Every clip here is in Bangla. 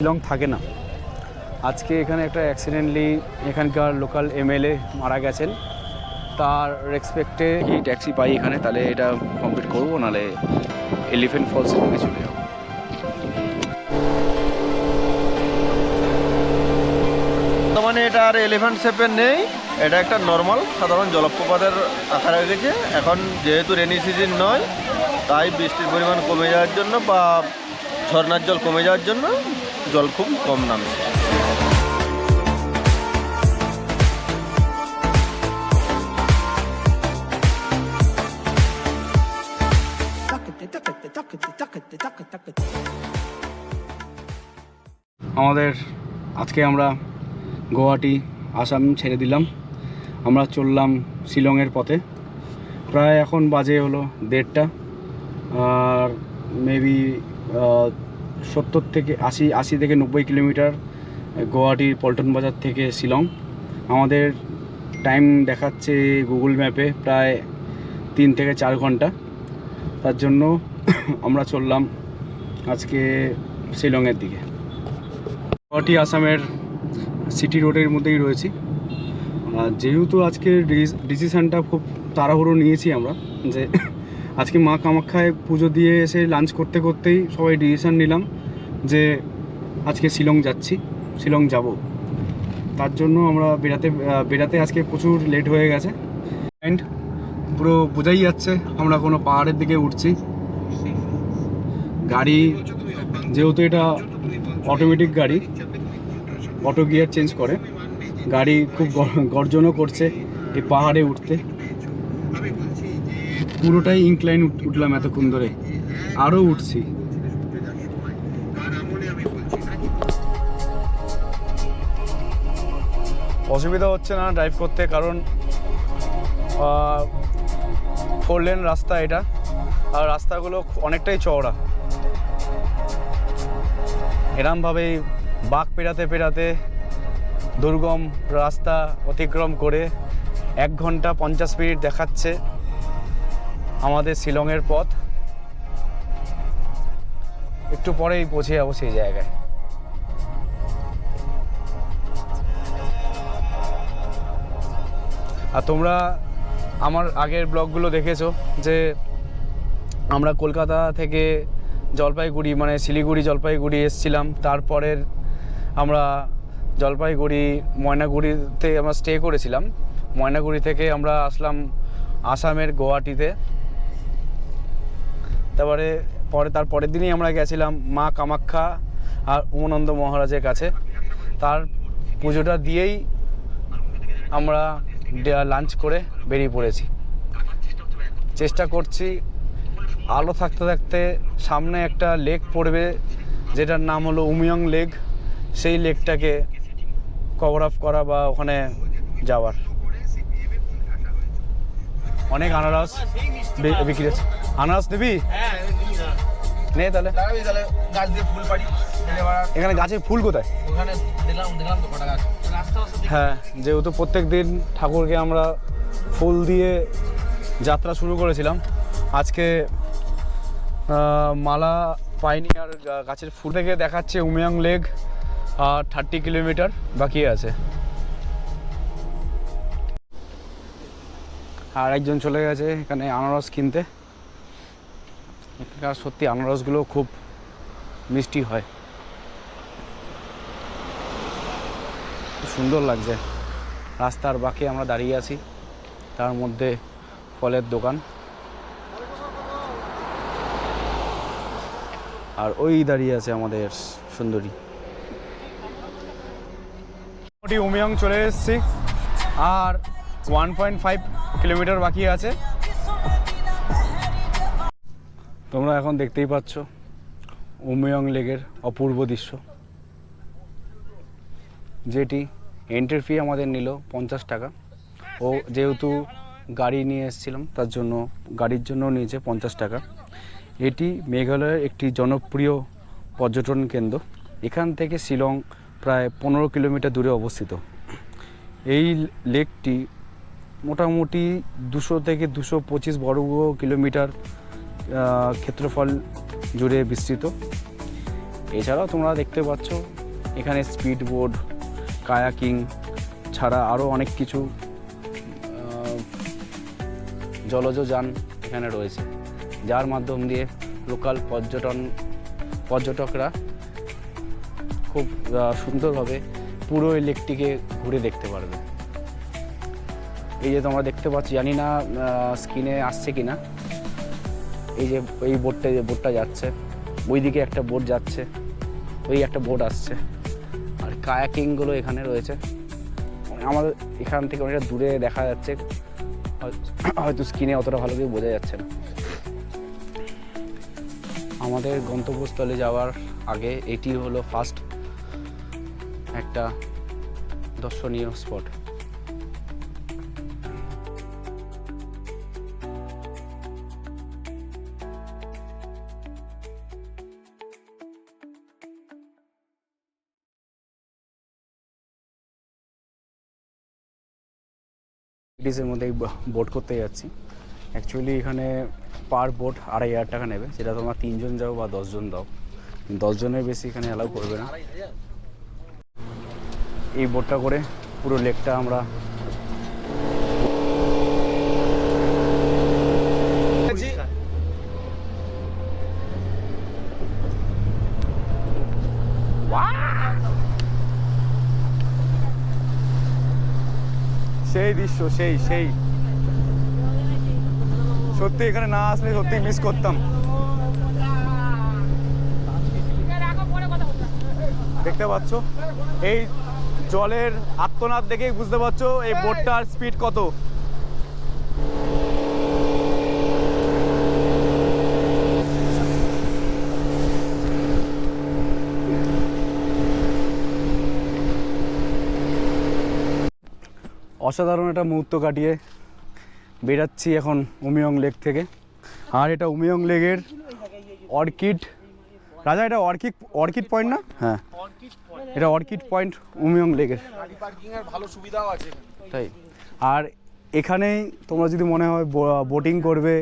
শিলং থাকে না। আজকে এখানে একটা অ্যাক্সিডেন্টলি এখানকার লোকাল এমএলএ মারা গেছেন, তার রেসপেক্টে কি ট্যাক্সি পাই এখানে, তাহলে এটা কমপ্লিট করবো, নাহলে এলিফ্যান্ট ফলসের দিকে চলে যাবো। বর্তমানে এটা আর এলিফ্যান্ট শেপের নেই, এটা একটা নর্মাল সাধারণ জলপ্রপাতের আকার হয়ে গেছে। এখন যেহেতু রেনি সিজন নয়, তাই বৃষ্টির পরিমাণ কমে যাওয়ার জন্য বা ঝর্নার জল কমে যাওয়ার জন্য জল খুব কম নামে। আমাদের আজকে আমরা গুয়াহাটি আসাম ছেড়ে দিলাম, আমরা চললাম শিলংয়ের পথে। প্রায় এখন বাজে হলো 1:30, আর মেবি 70 থেকে 80 থেকে 90 কিলোমিটার গুয়াহাটির পল্টন বাজার থেকে শিলং। আমাদের টাইম দেখাচ্ছে গুগল ম্যাপে প্রায় 3 থেকে 4 ঘন্টা। তার জন্য আমরা চললাম আজকে শিলংয়ের দিকে। গুয়াহাটি আসামের সিটি রোডের মধ্যেই রয়েছি। যেহেতু আজকে ডিসিশানটা খুব তাড়াহুড়ো নিয়েছি আমরা, যে আজকে মা কামাখ্যায় পুজো দিয়ে এসে লাঞ্চ করতে করতেই সবাই ডিসিশান নিলাম যে আজকে শিলং যাচ্ছি, শিলং যাব। তার জন্য আমরা বেরাতে আজকে প্রচুর লেট হয়ে গেছে। অ্যান্ড পুরো বোঝাই যাচ্ছে আমরা কোনো পাহাড়ের দিকে উঠছি। গাড়ি যেহেতু এটা অটোমেটিক গাড়ি, অটো গিয়ার চেঞ্জ করে, গাড়ি খুব গর্জনও করছে এই পাহাড়ে উঠতে। পুরোটাই ইনক্লাইন উঠলাম এতক্ষণ ধরে, আরও উঠছি। অসুবিধা হচ্ছে না ড্রাইভ করতে, কারণ 4 লেন রাস্তা এটা, আর রাস্তাগুলো অনেকটাই চওড়া। এরমভাবেই বাঁক পেরাতে পেরাতে দুর্গম রাস্তা অতিক্রম করে 1 ঘন্টা 50 মিনিট দেখাচ্ছে আমাদের শিলংয়ের পথ। একটু পরেই পৌঁছে যাবো সেই জায়গায়। আর তোমরা আমার আগের ব্লগগুলো দেখেছো যে আমরা কলকাতা থেকে জলপাইগুড়ি, মানে শিলিগুড়ি জলপাইগুড়ি এসেছিলাম। তারপরের আমরা জলপাইগুড়ি ময়নাগুড়িতে আমরা স্টে করেছিলাম। ময়নাগুড়ি থেকে আমরা আসলাম আসামের গুয়াহাটিতে। তার পরের দিনই আমরা গেছিলাম মা কামাখ্যা আর উমানন্দ মহারাজের কাছে। তার পুজোটা দিয়েই আমরা লাঞ্চ করে বেরিয়ে পড়েছি। চেষ্টা করছি আলো থাকতে থাকতে সামনে একটা লেক পড়বে, যেটার নাম হলো উমিয়ং লেক, সেই লেকটাকে কভার আপ করা বা ওখানে যাওয়ার। অনেক আনারস বিক্রি হচ্ছে। আনারস দিবি? নে তাহলে। এখানে গাছের ফুল কোথায়? হ্যাঁ, যেহেতু প্রত্যেক দিন ঠাকুরকে আমরা ফুল দিয়ে যাত্রা শুরু করেছিলাম, আজকে মালা পাইনি আর গাছের ফুল থেকে দেখাচ্ছে উমিয়ং লেক, আর 30 কিলোমিটার বাকি আছে। আর একজন চলে গেছে এখানে আনারস কিনতে। এখানকার সত্যি আনারসগুলো খুব মিষ্টি হয়, সুন্দর লাগছে। রাস্তার বাঁকে আমরা দাঁড়িয়ে আছি, তার মধ্যে ফলের দোকান, আর ওই দাঁড়িয়ে আছে আমাদের সুন্দরী। উমিয়ং চলে এসেছি, আর 1.5 কিলোমিটার বাকি আছে। তোমরা এখন দেখতেই পাচ্ছ উমিয়ং লেকের অপূর্ব দৃশ্য, যেটি এন্ট্রি ফি আমাদের নিল 50 টাকা। ও যেহেতু গাড়ি নিয়ে এসেছিলাম, তার জন্য গাড়ির জন্য নিয়েছে 50 টাকা। এটি মেঘালয়ের একটি জনপ্রিয় পর্যটন কেন্দ্র। এখান থেকে শিলং প্রায় 15 কিলোমিটার দূরে অবস্থিত। এই লেকটি মোটামুটি 200 থেকে 225 বর্গ কিলোমিটার ক্ষেত্রফল জুড়ে বিস্তৃত। এছাড়াও তোমরা দেখতে পাচ্ছ এখানে স্পিড বোট, কায়াকিং ছাড়া আরও অনেক কিছু জলজ যান এখানে রয়েছে, যার মাধ্যম দিয়ে লোকাল পর্যটকরা খুব সুন্দরভাবে পুরো এই লেকটিকে ঘুরে দেখতে পারবে। এই যে তোমরা দেখতে পাচ্ছ, জানি না স্ক্রিনে আসছে কি না, এই যে এই বোটটা যাচ্ছে, ওইদিকে একটা বোট যাচ্ছে, ওই একটা বোট আসছে, আর কায়াকিংগুলো এখানে রয়েছে। আমাদের এখান থেকে অনেকটা দূরে দেখা যাচ্ছে, হয়তো স্ক্রিনে অতটা ভালো করে বোঝা যাচ্ছে না। আমাদের গন্তব্যস্থলে যাওয়ার আগে এটি হলো ফার্স্ট একটা দর্শনীয় স্পট। এর মধ্যে বোট করতে যাচ্ছি। অ্যাকচুয়ালি এখানে পার বোট 2,500 টাকা নেবে, যেটা তোমরা 3 জন যাও বা 10 জন দাও, 10 জনের বেশি এখানে অ্যালাউ করবে না। এই বোটটা করে পুরো লেকটা আমরা সেই দৃশ্য, সেই সত্যি এখানে না আসলে সত্যি মিস করতাম। দেখতে পাচ্ছ এই জলের আর্তনাদ দেখেই বুঝতে পারছো এই বোটটার স্পিড কত। অসাধারণ একটা মুহূর্ত কাটিয়ে বেরাচ্ছি এখন উমিয়ং লেক থেকে। আর এটা উমিয়ং লেকের অর্কিড, রাজা এটা অর্কিড পয়েন্ট না? হ্যাঁ, এটা অর্কিড পয়েন্ট উমিয়ং লেকের। ভালো সুবিধাও আছে তাই। আর এখানেই তোমরা যদি মনে হয় বোটিং করবে,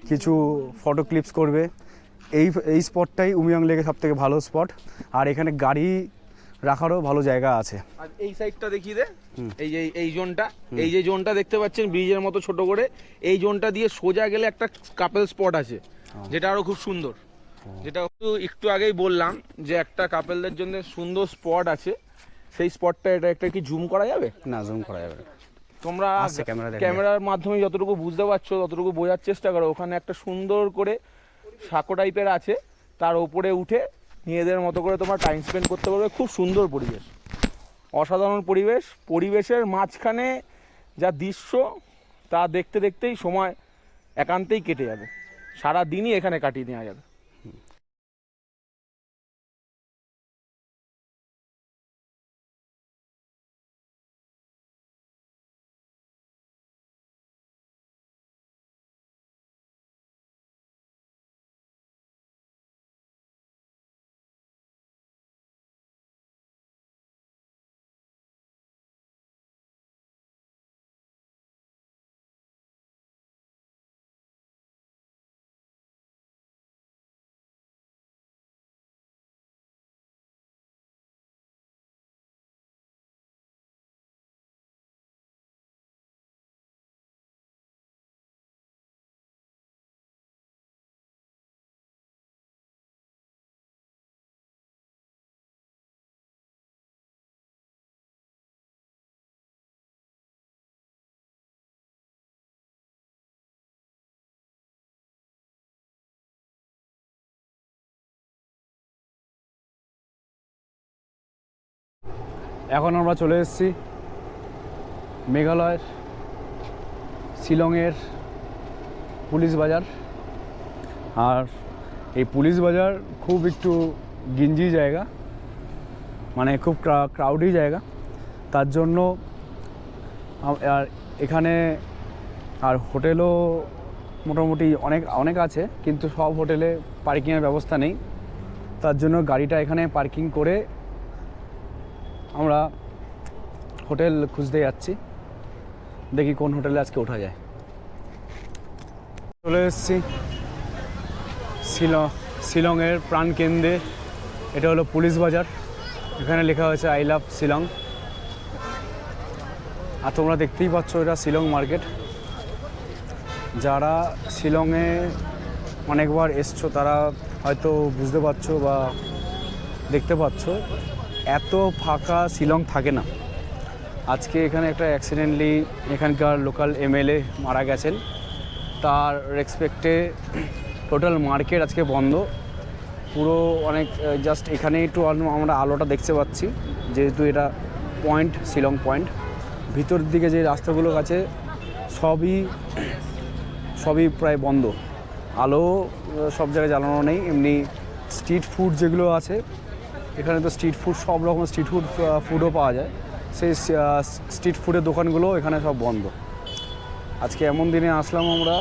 কিছু ফটো ক্লিপস করবে, এই স্পটটাই উমিয়ং লেকের সবথেকে ভালো স্পট। আর এখানে গাড়ি রাখারও ভালো জায়গা আছে। আর এই সাইডটা দেখিয়ে দে, এই জোনটা দেখতে পাচ্ছেন ব্রিজের মতো ছোট করে, এই জোনটা দিয়ে সোজা গেলে একটা কাপেল স্পট আছে, যেটা আরো খুব সুন্দর। যেটা একটু আগেই বললাম যে একটা কাপেলদের জন্য সুন্দর স্পট আছে, সেই স্পটটা এটা একটা কি জুম করা যাবে? না, জুম করা যাবে। তোমরা ক্যামেরার মাধ্যমে যতটুকু বুঝতে পারছো ততটুকু বোঝার চেষ্টা করো। ওখানে একটা সুন্দর করে সাঁকো টাইপের আছে, তার উপরে উঠে নিজেদের মতো করে তোমার টাইম স্পেন্ড করতে পারবে। খুব সুন্দর পরিবেশ, অসাধারণ পরিবেশের মাঝখানে যা দৃশ্য তা দেখতে দেখতেই সময় একান্তেই কেটে যাবে, সারা দিনই এখানে কাটিয়ে নেওয়া যাবে। এখন আমরা চলে এসেছি মেঘালয়ের শিলংয়ের পুলিশ বাজার। আর এই পুলিশ বাজার খুব একটু গিঞ্জি জায়গা, মানে খুব ক্রাউডি জায়গা, তার জন্য আর এখানে আর হোটেলও মোটামুটি অনেক আছে, কিন্তু সব হোটেলে পার্কিংয়ের ব্যবস্থা নেই। তার জন্য গাড়িটা এখানে পার্কিং করে আমরা হোটেল খুঁজতে যাচ্ছি, দেখি কোন হোটেলে আজকে ওঠা যায়। চলে এসেছি শিলংয়ের প্রাণকেন্দ্রে এটা হলো পুলিশ বাজার, এখানে লেখা হয়েছে আই লাভ শিলং। আর তোমরা দেখতেই পাচ্ছ এটা শিলং মার্কেট। যারা শিলংয়ে অনেকবার এসছো তারা হয়তো বুঝতে পারছো বা দেখতে পাচ্ছ এত ফাঁকা শিলং থাকে না। আজকে এখানে একটা অ্যাক্সিডেন্টলি এখানকার লোকাল এমএলএ মারা গেছেন, তার রেসপেক্টে টোটাল মার্কেট আজকে বন্ধ পুরো। অনেক জাস্ট এখানে একটু আমরা আলোটা দেখতে পাচ্ছি, যেহেতু এটা পয়েন্ট, শিলং পয়েন্ট। ভিতর দিকে যে রাস্তাগুলো আছে সবই প্রায় বন্ধ, আলো সব জায়গায় জ্বালানো নেই। এমনি স্ট্রিট ফুড যেগুলো আছে এখানে, তো স্ট্রিট ফুড সব রকম স্ট্রিট ফুডও পাওয়া যায়, সেই স্ট্রিট ফুডের দোকানগুলো এখানে সব বন্ধ। আজকে এমন দিনে আসলাম আমরা,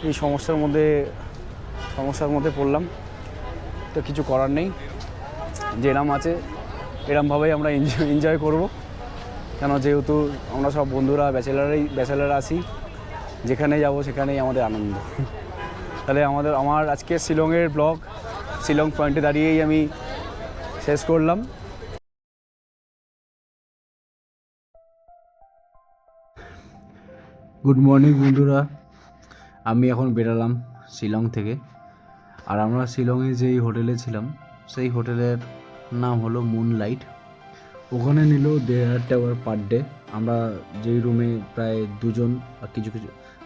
এই সমস্যার মধ্যে পড়লাম, তো কিছু করার নেই। যেরম আছে এরমভাবেই আমরা এনজয় করব, কেন যেহেতু আমরা সব বন্ধুরা ব্যাচেলার আছি, যেখানে যাব সেখানেই আমাদের আনন্দ। তাহলে আমার আজকে শিলংয়ের ব্লগ শিলং পয়েন্টে দাঁড়িয়েই আমি শেষ করলাম। গুড মর্নিং বন্ধুরা, আমি এখন বেরালাম শিলং থেকে। আর আমরা শিলংয়ে যেই হোটেলে ছিলাম সেই হোটেলের নাম হলো মুনলাইট। ওখানে নিল 1,500 টাকা পার ডে। আমরা যেই রুমে প্রায় 2 জন আর কিছু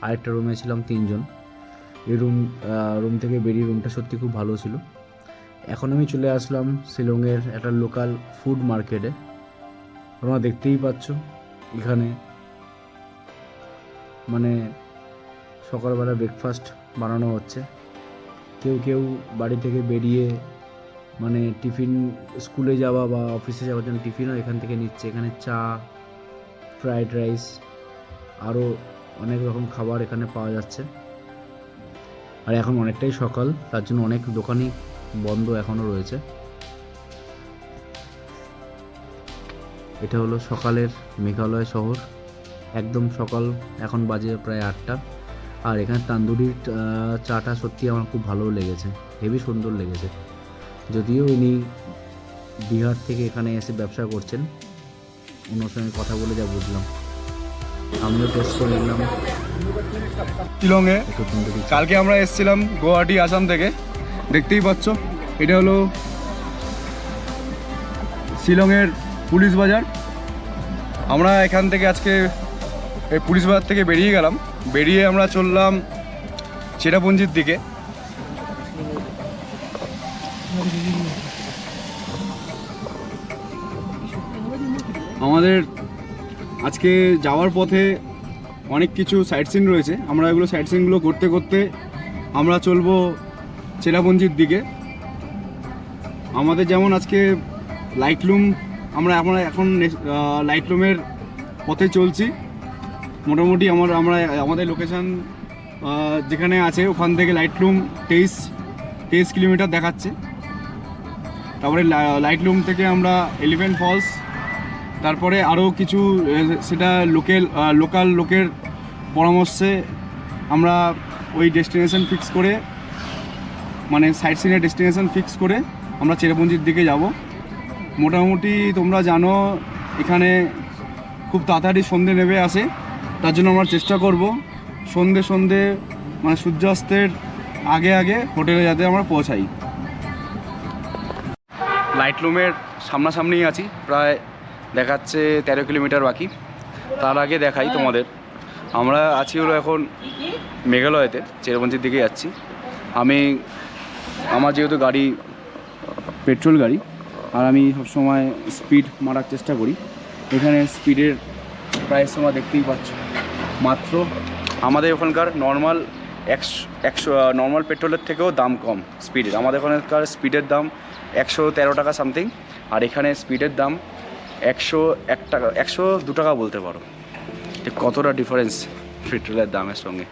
আরেকটা রুমে ছিলাম 3 জন। এই রুম থেকে বেরিয়ে রুমটা সত্যি খুব ভালো ছিল। এখন আমি চলে আসলাম শিলংয়ের একটা লোকাল ফুড মার্কেটে। তোমরা দেখতেই পাচ্ছ এখানে মানে সকালবেলা ব্রেকফাস্ট বানানো হচ্ছে। কেউ বাড়ি থেকে বেরিয়ে মানে টিফিন, স্কুলে যাওয়া বা অফিসে যাওয়ার জন্য টিফিনও এখান থেকে নিচ্ছে। এখানে চা, ফ্রাইড রাইস, আরও অনেক রকম খাবার এখানে পাওয়া যাচ্ছে। আর এখন অনেকটাই সকাল, তার জন্য অনেক দোকানই বন্ধ এখনও রয়েছে। এটা হলো সকালের মেঘালয় শহর, একদম সকাল। এখন বাজে প্রায় 8টা। আর এখানে তান্দুরি চাটা সত্যি আমার খুব ভালো লেগেছে, হেভি সুন্দর লেগেছে। যদিও ইনি বিহার থেকে এখানে এসে ব্যবসা করছেন, ওনার সঙ্গে কথা বলে যা বুঝলাম। আমিও টেস্ট করে নিলাম শিলংয়ে। কালকে আমরা এসেছিলাম গুয়াহাটি, আসাম থেকে। দেখতেই পাচ্ছ এটা হলো শিলংয়ের পুলিশ বাজার। আমরা এখান থেকে আজকে এই পুলিশ বাজার থেকে বেরিয়ে আমরা চললাম চেরাপুঞ্জির দিকে। আমাদের আজকে যাওয়ার পথে অনেক কিছু সাইট সিন রয়েছে, আমরা এগুলো সাইট সিনগুলো করতে করতে আমরা চলবো চেরাপুঞ্জির দিকে। আমাদের যেমন আজকে লাইটলুম, আমরা এখন লাইটলুমের পথে চলছি। মোটামুটি আমাদের লোকেশান যেখানে আছে ওখান থেকে লাইটলুম 23 কিলোমিটার দেখাচ্ছে। তারপরে লাইটলুম থেকে আমরা এলিফ্যান্ট ফলস, তারপরে আরও কিছু সেটা লোকাল লোকের পরামর্শে আমরা ওই ডেস্টিনেশন ফিক্স করে, মানে সাইট সিনের ডেস্টিনেশন ফিক্স করে আমরা চেরাপুঞ্জির দিকে যাব। মোটামুটি তোমরা জানো এখানে খুব তাড়াতাড়ি সন্ধে নেমে আসে, তার জন্য আমরা চেষ্টা করব সন্ধে মানে সূর্যাস্তের আগে হোটেলে যাতে আমরা পৌঁছাই। লাইটলুমের সামনাসামনিই আছি, প্রায় দেখাচ্ছে 13 কিলোমিটার বাকি। তার আগে দেখাই তোমাদের, আমরা আছি হলো এখন মেঘালয়তে, চেরাপুঞ্জির দিকে যাচ্ছি। আমার যেহেতু গাড়ি পেট্রোল গাড়ি, আর আমি সবসময় স্পিড মারার চেষ্টা করি। এখানে স্পিডের প্রাইস তোমরা দেখতেই পাচ্ছ, মাত্র আমাদের ওখানকার নর্মাল 100 নর্মাল পেট্রোলের থেকেও দাম কম স্পিডের। আমাদের ওখানকার স্পিডের দাম 113 টাকা সামথিং, আর এখানে স্পিডের দাম 101 টাকা, 102 টাকা বলতে পারো। ঠিক কতটা ডিফারেন্স পেট্রোলের দামের সঙ্গে।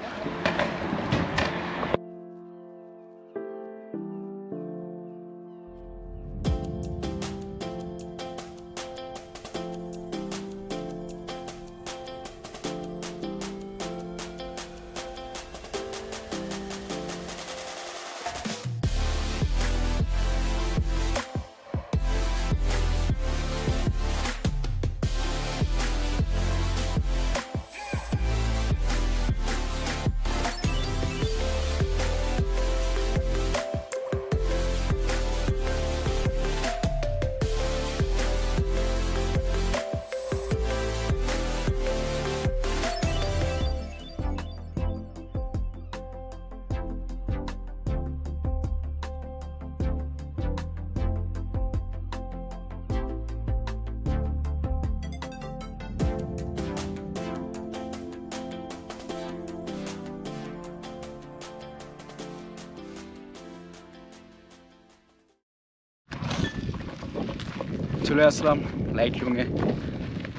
চলে আসলাম লাইটলুমে,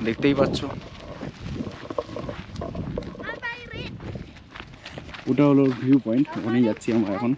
দেখতেই পাচ্ছ। ওটা হলো ভিউ পয়েন্ট, ওখানেই যাচ্ছি আমরা এখন।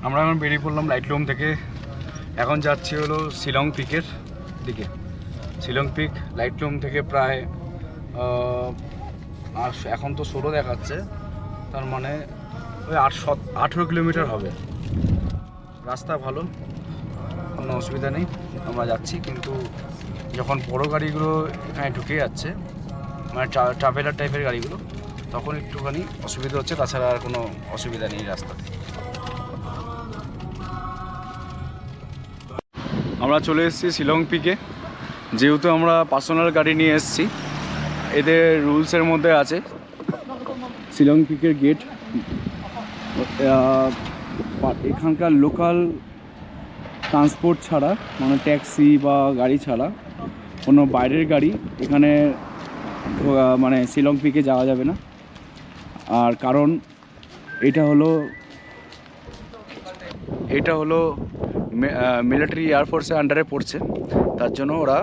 আমরা এখন বেরিয়ে পড়লাম লাইটলুম থেকে। এখন যাচ্ছি হলো শিলং পিকের দিকে। শিলং পিক লাইটলুম থেকে প্রায় এখন তো 16 দেখাচ্ছে, তার মানে ওই 18 কিলোমিটার হবে। রাস্তা ভালো, কোনো অসুবিধা নেই, আমরা যাচ্ছি। কিন্তু যখন বড় গাড়িগুলো এখানে ঢুকে যাচ্ছে, মানে ট্রাভেলার টাইপের গাড়িগুলো, তখন একটুখানি অসুবিধা হচ্ছে, তাছাড়া আর কোনো অসুবিধা নেই রাস্তাতে। আমরা চলে এসেছি শিলং পিকে। যেহেতু আমরা পার্সোনাল গাড়ি নিয়ে এসেছি, এদের রুলসের মধ্যে আছে শিলং পিকের গেট, এখানকার লোকাল ট্রান্সপোর্ট ছাড়া, মানে ট্যাক্সি বা গাড়ি ছাড়া কোনো বাইরের গাড়ি এখানে মানে শিলং পিকে যাওয়া যাবে না। আর কারণ এটা হলো মিলিটারি এয়ারফোর্সের আন্ডারে পড়ছে, তার জন্য ওরা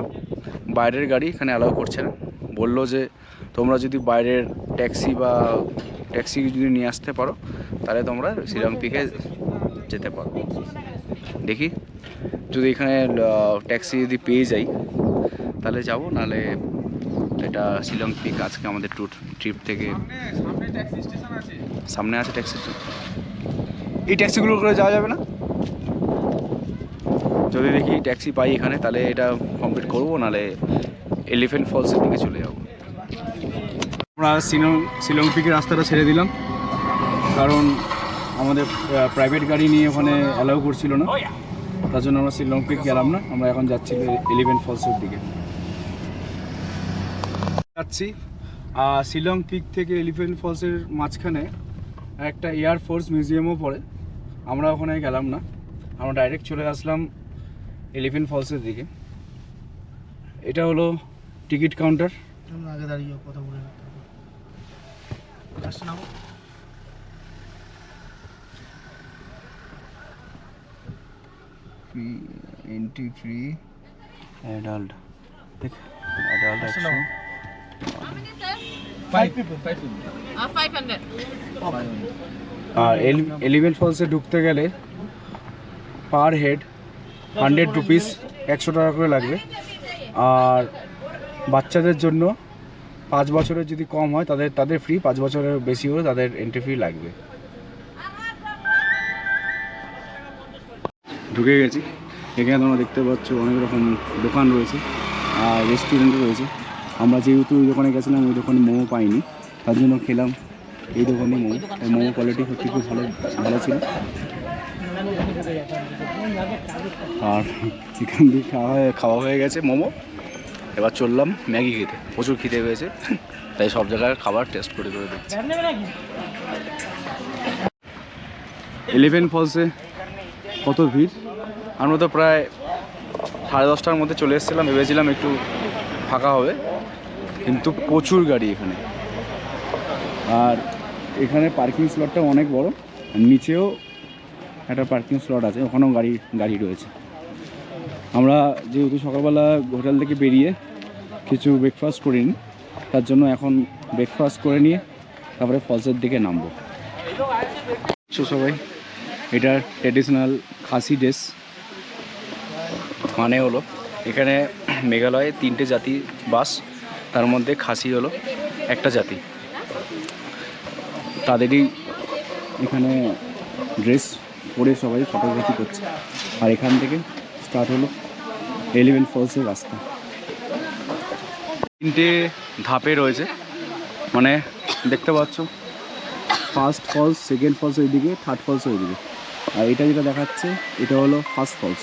বাইরের গাড়ি এখানে অ্যালাউ করছে না। বললো যে তোমরা যদি বাইরের ট্যাক্সি যদি নিয়ে আসতে পারো, তাহলে তোমরা শিলং পিকে যেতে পারো। দেখি যদি এখানে ট্যাক্সি যদি পেয়ে যাই তাহলে যাব, নাহলে এটা শিলং পিক আজকে আমাদের ট্রিপ থেকে সামনে আছে ট্যাক্সি স্টেশন। এই ট্যাক্সিগুলো করে যাওয়া যাবে না। যদি দেখি ট্যাক্সি পাই এখানে, তাহলে এটা কমপ্লিট করবো, নাহলে এলিফ্যান্ট ফলসের দিকে চলে যাবো। আমরা শিলং পিকের রাস্তাটা ছেড়ে দিলাম, কারণ আমাদের প্রাইভেট গাড়ি নিয়ে ওখানে অ্যালাউ করছিল না, তার জন্য আমরা শিলং পিক গেলাম না। আমরা এখন যাচ্ছি এলিফ্যান্ট ফলসের দিকে যাচ্ছি। শিলং পিক থেকে এলিফ্যান্ট ফলসের মাঝখানে একটা এয়ারফোর্স মিউজিয়ামও পড়ে, আমরা ওখানে গেলাম না, আমরা ডাইরেক্ট চলে আসলাম এলিফ্যান্ট ফলসের দিকে। এটা হলো টিকিট কাউন্টার। আগে দাঁড়িয়ে কথা বলে এন্ট্রি ফ্রি, অ্যাডাল্ট দেখ, অ্যাডাল্ট 100। 5 people 500. আর এলিফ্যান্ট ফলসে ঢুকতে গেলে পার হেড 100 রুপিস, 100 টাকা করে লাগবে। আর বাচ্চাদের জন্য 5 বছরের যদি কম হয় তাদের ফ্রি, 5 বছরের বেশি হলে তাদের এন্ট্রি ফি লাগবে। ঢুকে গেছি। এখানে তোমরা দেখতে পাচ্ছ অনেক রকম দোকান রয়েছে আর রেস্টুরেন্টও রয়েছে। আমরা যেহেতু ওই দোকানে গেছিলাম, ওই দোকানে মোমো পাইনি, তার জন্য খেলাম এই দোকানে মোমো। এই মোমো কোয়ালিটি সত্যি খুব ভালো ছিল। আর চিকেন দিয়ে খাওয়া হয়ে গেছে মোমো। এবার চললাম ম্যাগি খেতে, প্রচুর খিদে পেয়েছে, তাই সব জায়গায় খাবার টেস্ট করে দেখছি। এলিফ্যান্ট ফলসে কত ভিড়! আমরা তো প্রায় 10:30টার মধ্যে চলে এসেছিলাম, ভেবেছিলাম একটু ফাঁকা হবে, কিন্তু প্রচুর গাড়ি এখানে। আর এখানে পার্কিং স্লটটা অনেক বড়, নিচেও একটা পার্কিং স্লট আছে, ওখানেও গাড়ি রয়েছে। আমরা যেহেতু সকালবেলা হোটেল থেকে বেরিয়ে কিছু ব্রেকফাস্ট করিনি, তার জন্য এখন ব্রেকফাস্ট করে নিয়ে তারপরে ফলসের দিকে নামবো। সবাই এটা ট্র্যাডিশনাল খাসি ড্রেস, মানে হলো এখানে মেঘালয়ে 3টে জাতি বাস, তার মধ্যে খাসি হলো একটা জাতি। তাদেরই এখানে ড্রেস পরে সবাই ফটোগ্রাফি করছে। আর এখান থেকে স্টার্ট হলো এলিফ্যান্ট ফলসের রাস্তা। 3টে ধাপে রয়েছে, মানে দেখতে পাচ্ছ, ফার্স্ট ফলস, সেকেন্ড ফলস ওইদিকে, থার্ড ফলস ওইদিকে। আর এটা যেটা দেখাচ্ছে এটা হলো ফার্স্ট ফলস।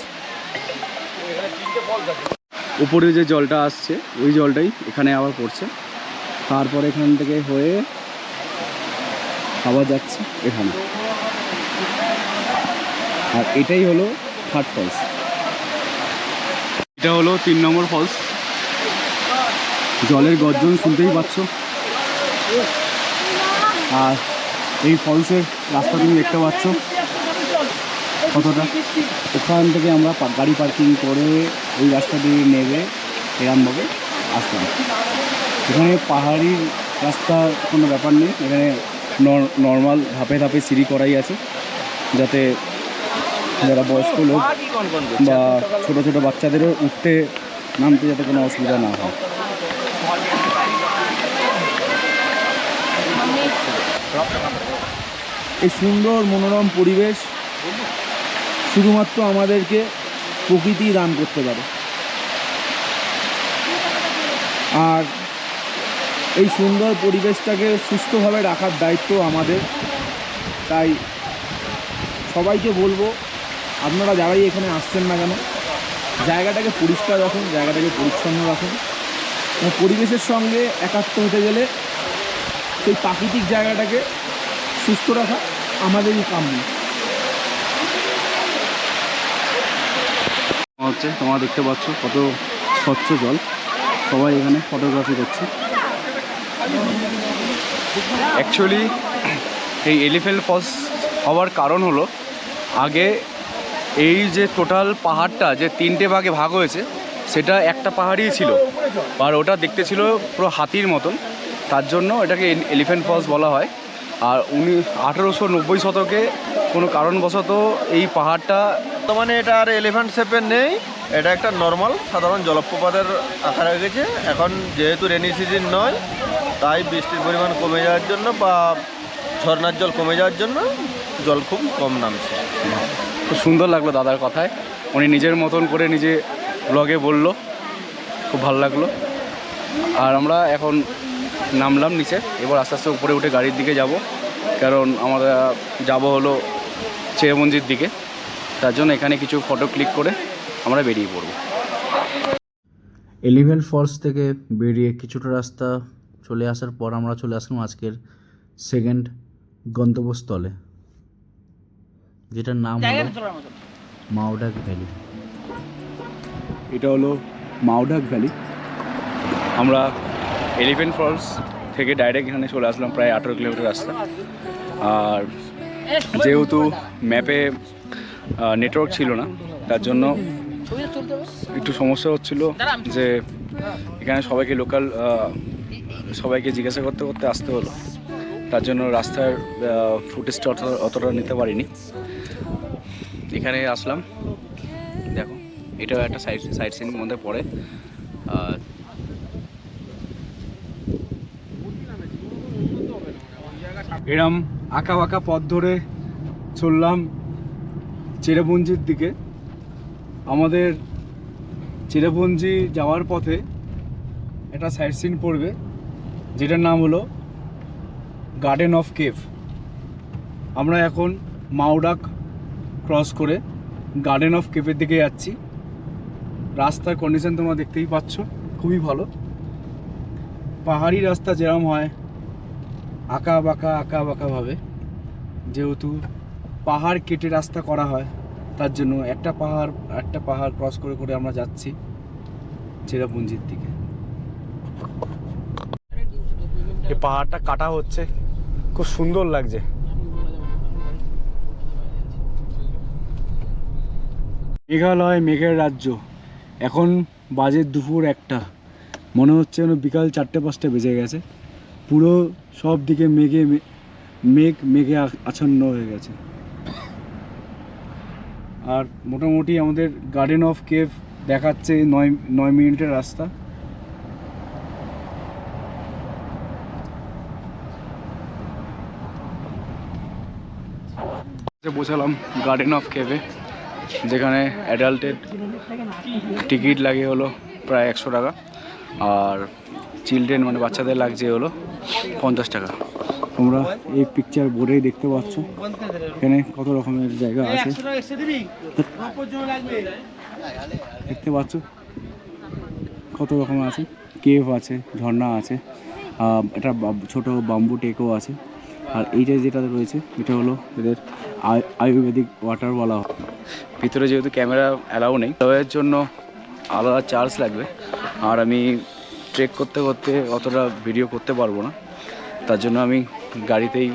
উপরে যে জলটা আসছে ওই জলটাই এখানে আবার পড়ছে, তারপরে এখান থেকে হয়ে আবার যাচ্ছে এখানে। আর এটাই হলো থার্ড ফলস। এটা হলো 3 নম্বর ফলস। জলের গর্জন শুনতেই পাচ্ছ। আর এই ফলসের রাস্তা তুমি দেখতে পাচ্ছ কতটা। ওখান থেকে আমরা গাড়ি পার্কিং করে ওই রাস্তা দিয়ে নেবে এরমভাবে আসলাম। এখানে পাহাড়ি রাস্তার কোনো ব্যাপার নেই, এখানে নর্মাল ধাপে ধাপে সিঁড়ি করাই আছে, যাতে যারা বয়স্ক লোক বা ছোটো ছোটো বাচ্চাদেরও উঠতে নামতে যাতে কোনো অসুবিধা না হয়। এই সুন্দর মনোরম পরিবেশ শুধুমাত্র আমাদেরকে প্রকৃতি দান করতে পারে। আর এই সুন্দর পরিবেশটাকে সুস্থভাবে রাখার দায়িত্ব আমাদের। তাই সবাইকে বলবো, আপনারা যারাই এখানে আসছেন না কেন, জায়গাটাকে পরিষ্কার রাখুন, জায়গাটাকে পরিচ্ছন্ন রাখুন। পরিবেশের সঙ্গে একাত্ম হতে গেলে সেই প্রাকৃতিক জায়গাটাকে সুস্থ রাখা আমাদেরই কাম্য। হচ্ছে তোমরা দেখতে পাচ্ছ কত স্বচ্ছ জল, সবাই এখানে ফটোগ্রাফি করছে। অ্যাকচুয়ালি এই এলিফ্যান্ট ফলস হওয়ার কারণ হলো, আগে এই যে টোটাল পাহাড়টা যে 3টে ভাগে ভাগ হয়েছে সেটা একটা পাহাড়ই ছিল, আর ওটা দেখতে ছিল পুরো হাতির মতন, তার জন্য এটাকে এলিফ্যান্ট ফলস বলা হয়। আর 1890 শতকে কোনো কারণবশত এই পাহাড়টা বর্তমানে এটা আর এলিফ্যান্ট শেপের নেই, এটা একটা নর্মাল সাধারণ জলপ্রপাতের আকার হয়ে গেছে। এখন যেহেতু রেনি সিজন নয়, তাই বৃষ্টির পরিমাণ কমে যাওয়ার জন্য বা ঝর্নার জল কমে যাওয়ার জন্য জল খুব কম নামছে। খুব সুন্দর লাগলো দাদার কথায়, উনি নিজের মতন করে নিজে ব্লগে বলল, খুব ভালো লাগলো। আর আমরা এখন নামলাম নিচে, এবার আস্তে আস্তে উপরে উঠে গাড়ির দিকে যাব, কারণ আমরা যাব হলো চেরাপুঞ্জির দিকে। তার জন্য এখানে কিছু ফটো ক্লিক করে আমরা বেরিয়ে পড়ব। এলিফ্যান্ট ফলস থেকে বেরিয়ে কিছুটা রাস্তা চলে আসার পর আমরা চলে আসলাম আজকের সেকেন্ড গন্তব্যস্থলে, যেটার নাম হলো মাওডাক ভ্যালি। এটা হলো মাওডাক ভ্যালি। আমরা এলিফ্যান্ট ফলস থেকে ডাইরেক্ট এখানে চলে আসলাম, প্রায় 18 কিলোমিটার রাস্তা। আর যেহেতু ম্যাপে নেটওয়ার্ক ছিল না, তার জন্য একটু সমস্যা হচ্ছিল যে এখানে সবাইকে লোকাল সবাইকে জিজ্ঞাসা করতে করতে আসতে হলো, তার জন্য রাস্তার ফুটেজটা অতটা নিতে পারিনি। এখানে আসলাম, দেখো এটাও একটা সাইড সিনের মধ্যে পড়ে। এরম আঁকা বাঁকা পথ ধরে চললাম চেরাপুঞ্জির দিকে। আমাদের চেরাপুঞ্জি যাওয়ার পথে একটা সাইড সিন পড়বে, যেটার নাম হলো গার্ডেন অফ কেভ। আমরা এখন মাওডাক ক্রস করে গার্ডেন অফ কেভের দিকে যাচ্ছি। রাস্তার কন্ডিশন তোমরা দেখতেই পাচ্ছ, খুবই ভালো। পাহাড়ি রাস্তা যেরকম হয় আঁকা বাঁকাভাবে, যেহেতু পাহাড় কেটে রাস্তা করা হয়, তার জন্য একটা পাহাড় ক্রস করে করে আমরা যাচ্ছি চেরাপুঞ্জির দিকে। এই পাহাড়টা কাটা হচ্ছে, খুব সুন্দর লাগছে। মেঘালয় মেঘের রাজ্য। এখন বাজে দুপুর 1টা, মনে হচ্ছে যেন বিকাল 4টে-5টে বেজে গেছে। পুরো সব দিকে মেঘে আচ্ছন্ন হয়ে গেছে। আর মোটামুটি আমাদের গার্ডেন অফ কেভ দেখাচ্ছে 9 মিনিটের রাস্তা। পৌঁছালাম গার্ডেন অফ কেভে, যেখানে অ্যাডাল্টের টিকিট লাগে হলো প্রায় 100 টাকা, আর চিলড্রেন মানে বাচ্চাদের লাগছে হলো 50 টাকা। তোমরা এই পিকচার বোর্ডেই দেখতে পাচ্ছ এখানে কত রকমের জায়গা আছে, দেখতে পাচ্ছ কত রকম আছে। কেভ আছে, ঝর্ণা আছে, এটা ছোট বাম্বু টেকও আছে। আর এইটা যেটা রয়েছে এটা হলো এদের আয়ুর্বেদিক ওয়াটার বলা হয়। ভিতরে যেহেতু ক্যামেরা অ্যালাউ নেই, এর জন্য আলাদা চার্জ লাগবে। আর আমি ট্রেক করতে করতে অতটা ভিডিও করতে পারবো না, তার জন্য আমি গাড়িতেই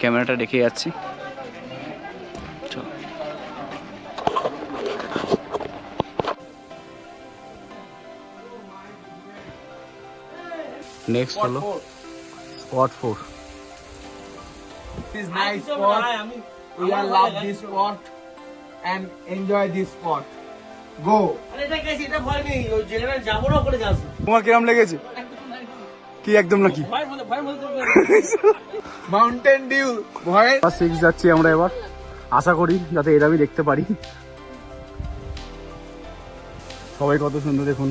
ক্যামেরাটা রেখে যাচ্ছি। নেক্সট হলো spot 4। This is nice spot. We all love this spot and enjoy this spot. Go. তোমার কিরম লেগেছে? কি একদম নাকি? Mountain dew. ভয় 6 যাচ্ছি আমরা এবার, আশা করি যাতে এটা আমি দেখতে পারি। সবাই কত সুন্দর দেখুন,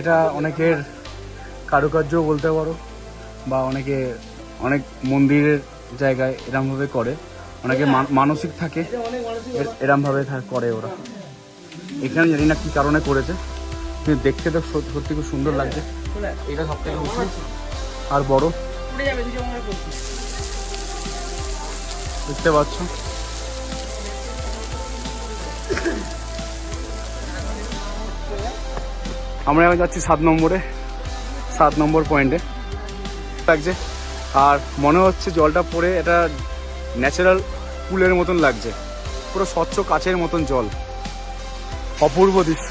এটা অনেকের কারুকার্য বলতে পারো, বা অনেকে অনেক মন্দিরের জায়গায় এরমভাবে করে, অনেকে মানসিক থাকে এরমভাবে করে ওরা। এখানে জানি না কি কারণে করেছে, কিন্তু দেখতে তো সত্যি খুব সুন্দর লাগছে। এটা সব থেকে উঁচু আর বড়, দেখতে পাচ্ছ। আমরা এখন যাচ্ছি 7 নম্বর পয়েন্টে লাগছে। আর মনে হচ্ছে জলটা পড়ে এটা ন্যাচারাল পুলের মতন লাগছে, পুরো স্বচ্ছ কাচের মতন জল, অপূর্ব দৃশ্য,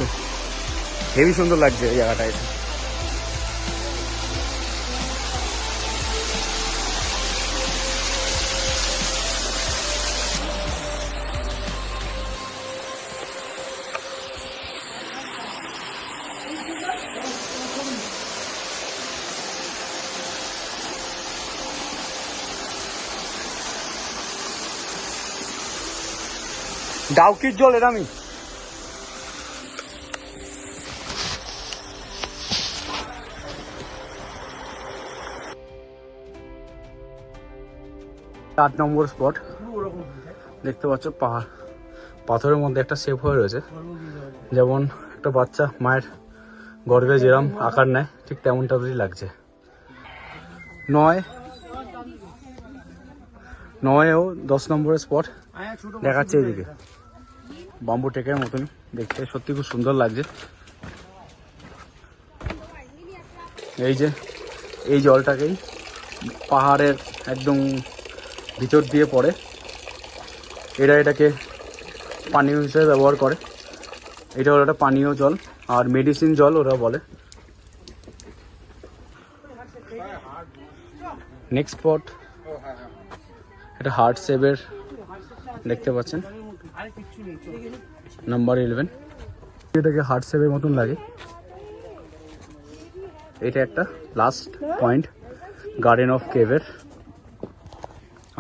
হেবি সুন্দর লাগছে এই জায়গাটা। এটা ডাউকির জল এরামি। আট নম্বর স্পট দেখতে পাচ্ছ, পাহাড় পাথরের মধ্যে একটা শেপ হয়ে রয়েছে, যেমন একটা বাচ্চা মায়ের গর্ভে যেরম আকার নেয় ঠিক তেমনটাই লাগছে। 9 ও 10 নম্বরের স্পট দেখাচ্ছে এদিকে, বাম্বু টেকের মতন দেখতে, সত্যি খুব সুন্দর লাগছে। এই যে এই জলটাকেই পাহাড়ের একদম ভিতর দিয়ে পড়ে, এটাকে পানীয় হিসেবে ব্যবহার করে। এটা হলো একটা পানীয় জল, আর মেডিসিন জল ওরা বলে। নেক্সট স্পট এটা হার্ট শেপের, দেখতে পাচ্ছেন নাম্বার 11। এটাকে হার্ট শেপের মতন লাগে। এটা একটা লাস্ট পয়েন্ট গার্ডেন অফ কেভের।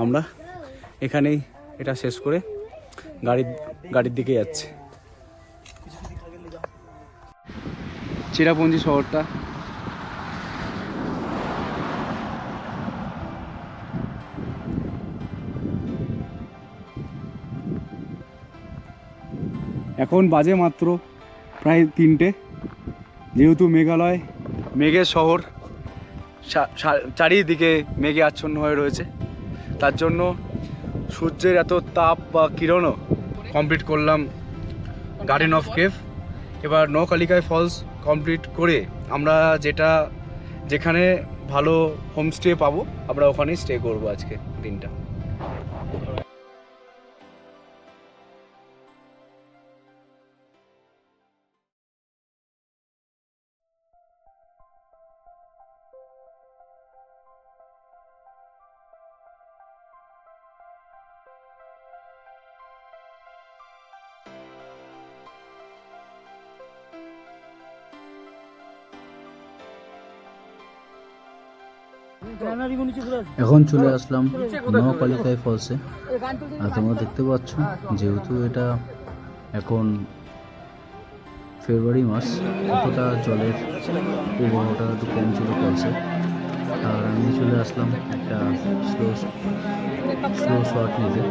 আমরা এখানেই এটা শেষ করে গাড়ির দিকে যাচ্ছি। চেরাপুঞ্জি শহরটা এখন বাজে মাত্র প্রায় 3টে। যেহেতু মেঘালয় মেঘের শহর, চারিদিকে মেঘে আচ্ছন্ন হয়ে রয়েছে, তার জন্য সূর্যের এত তাপ বা কিরণও কমপ্লিট করলাম গার্ডেন অফ কেভ। এবার নৌকালিকায় ফলস কমপ্লিট করে আমরা যেখানে ভালো হোমস্টে পাবো আমরা ওখানেই স্টে করবো আজকে দিনটা। এখন চলে আসলাম নৌকালিকায় ফলসে। আর তোমরা দেখতে পাচ্ছ, যেহেতু এটা এখন ফেব্রুয়ারি মাস, অতটা জলের প্রবাহটা একটু কম ছিল ফলসে। আর আমি চলে আসলাম একটা স্লো শট নিতে।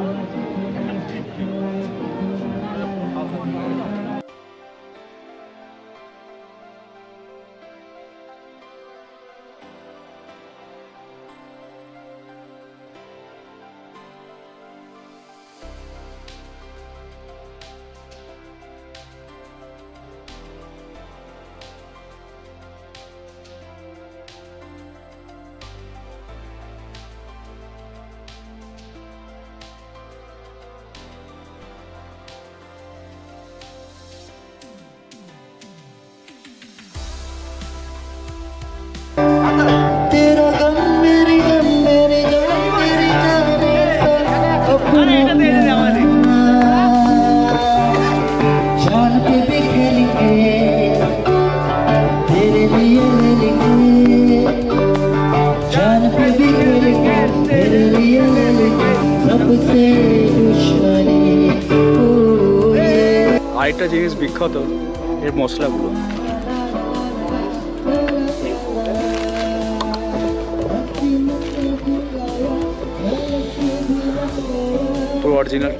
जान पे भी खेलेंगे तेरे लिए ले लेंगे जान पे भी खेलेंगे तेरे लिए ले लेंगे सबसे दुश्मनी আরেকটা জিনিস বিখ্যাত এর মশলাগুলো। পুরো অরিজিনাল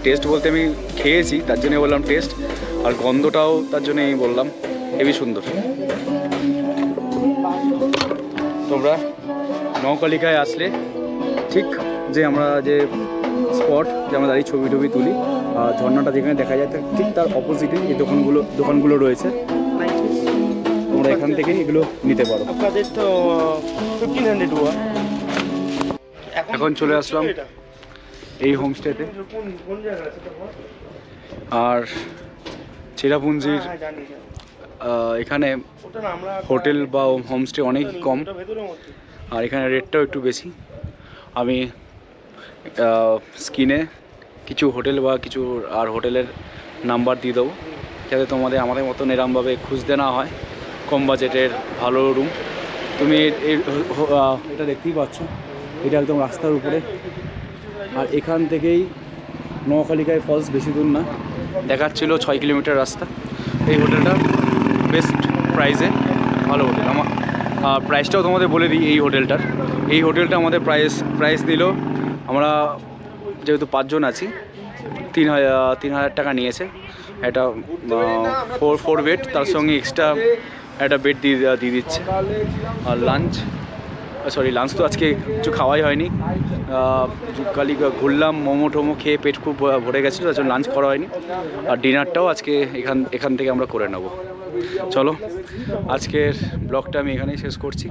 টেস্ট বলতে আমি খেয়েছি তার জন্য বললাম টেস্ট, আর গন্ধটাও তার জন্য আমি বললাম হেবি সুন্দর। তোমরা নৌকালিকায় আসলে ঠিক যে আমরা যে স্পট যে আমরা দাঁড়িয়ে ছবি টবি তুলি, আর ঝর্ণাটা যেখানে দেখা যায় ঠিক তার অপোজিটে এই দোকানগুলো রয়েছে। তোমরা এখান থেকে এগুলো নিতে পারো। এখন চলে আসলাম এই হোমস্টেতে, আর চেরাপুঞ্জির এখানে হোটেল বা হোমস্টে অনেক কম, আর এখানে রেটটাও একটু বেশি। আমি স্ক্রিনে কিছু হোটেল বা কিছু আর হোটেলের নাম্বার দিয়ে দেবো, যাতে তোমাদের আমাদের মতন এরমভাবে খুঁজতে না হয় কম বাজেটের ভালো রুম। তুমি এটা দেখতেই পাচ্ছ, এটা একদম রাস্তার উপরে, আর এখান থেকেই নোয়াখালীকায় ফলস বেশি দূর না, দেখাচ্ছিল 6 কিলোমিটার রাস্তা। এই হোটেলটা বেস্ট প্রাইসে ভালো হোটেল। আমার প্রাইসটাও তোমাদের বলে দিই। এই হোটেলটা আমাদের প্রাইস দিল, আমরা যেহেতু 5 জন আছি 3,000 টাকা নিয়েছে। এটা 4 বেড, তার সঙ্গে এক্সট্রা একটা বেড দিয়ে দিচ্ছে। আর লাঞ্চ তো আজকে কিছু খাওয়াই হয়নি, কালি ঘুরলাম, মোমো টোমো খেয়ে পেট খুব ভরে গেছিলো, তার জন্য লাঞ্চ করা হয়নি। আর ডিনারটাও আজকে এখান থেকে আমরা করে নেব। চলো, আজকের ব্লগটা আমি এখানেই শেষ করছি।